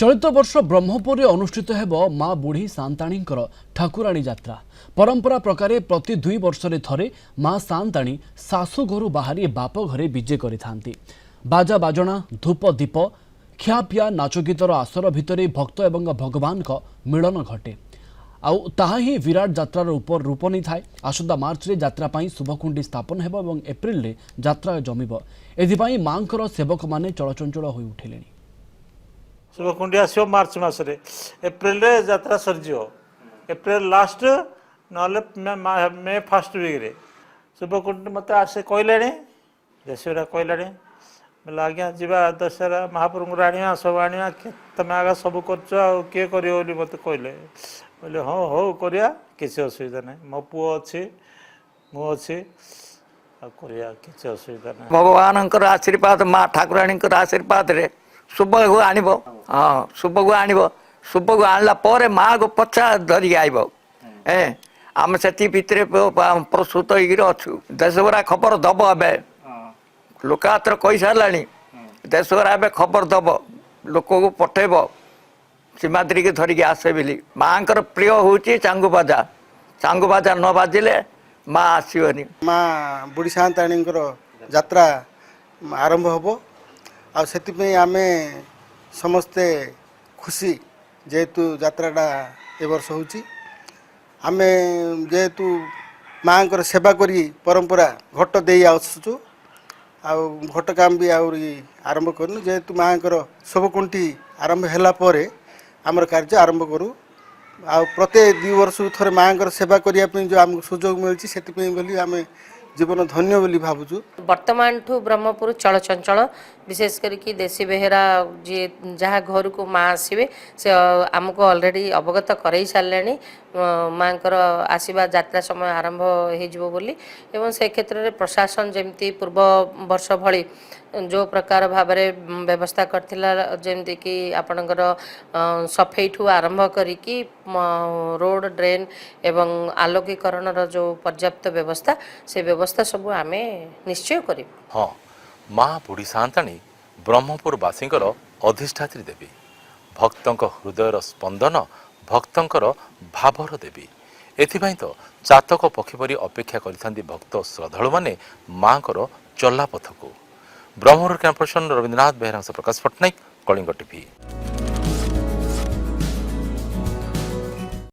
चलित वर्ष ब्रह्मपुर अनुष्ठित हेब माँ बुढ़ी सांताणी ठाकुराणी यात्रा परंपरा प्रकार प्रति 2 वर्ष थरे माँ सांताणी शाशुघर बाहरी बाप घरे विजे करिथांती। बाजा बाजणा धूप दीप खियापिया नाच गीतर आसर भितर भक्त एवं भगवान का मिलन घटे आउ ताहा ही विराट यात्रार रूप नहीं थाए। आसंता मार्च रे यात्रा पाई शुभकुंडी स्थापन हेब और एप्रिल रे यात्रा जमिब। एथिपाई मांकर सेवक माने चलचंचल होई उठिलेनी। शुभकुंडी आसो मार्च मसरे एप्रिल रे यात्रा सरजियो एप्रिल लास्ट नले मे फर्स्ट वीक रे शुभकुंडी मत आसे कहले देशरा कहले बोले आज्ञा जीवा दशहरा महाप्रभु आनिया सब आनिया तुम आगे सब कर किए कर मत कहले बोले हाँ हो करिया किसी असुविधा ना मो पुओ अच्छी मु अच्छी किसी असुविधा ना भगवान आशीर्वाद माँ ठाकुराणी आशीर्वाद रे शुभ को आनब हाँ शुभ को आनब शुभ को आणला पर माँ को पछा धरिक आइब आम से भितर प्रस्तुत होकर देशवरा खबर दब ए लोकातर कही सारे देशवरा ए खबर दब लोक को पठेब सीमाद्री के धरिक आसे बोली माँ प्रिय हूँ चांगु बाजा न बाजिले माँ आसोनी। माँ बुढ़ी सांताणी यात्रा आरंभ हम आ आमे समस्ते खुशी जेहेतु यात्राटा ए वर्ष होची आमे जेहेतु माँ सेवा करी परंपरा घट दे आसुचु आ घट काम भी आरंभ करनु जेहेतु माँ शुभकुंठी आरंभ हैला परे आमर कार्य आरंभ करूँ आ प्रत्येक 2 वर्ष थरे माँ सेवा करने जो आमको सुजोग मिली से आम जीवन धन्य बोली भावुँ। वर्तमान ठू ब्रह्मपुर चलचंचल विशेष करके देशी बेहेरा जी जहाँ घर को माँ आसवे से आमको ऑलरेडी अवगत कर सारे माँ आशीर्वाद यात्रा समय आरंभ होली एवं से क्षेत्र में प्रशासन जमती पूर्व वर्ष भली जो प्रकार भाव व्यवस्था करथिला जेमती कि आपणकर सफाई ठू आरंभ करिकी रोड ड्रेन एवं आलोकीकरण जो पर्याप्त व्यवस्था से व्यवस्था सब आमे निश्चय करिब। हाँ माँ बुढ़ी सांताणी ब्रह्मपुरवासींकर अधिष्ठात्री देवी भक्तंक हृदयर स्पंदन भक्तंकर भावर देवी एथिपाई तो चातक पक्षी परी अपेक्षा करिथांती भक्त श्रद्धालु माने माँकर चला पथ को। ब्रह्मपुर कैंपस रविन्द्रनाथ बेहरा प्रकाश पट्टनायक कलिंग टीवी।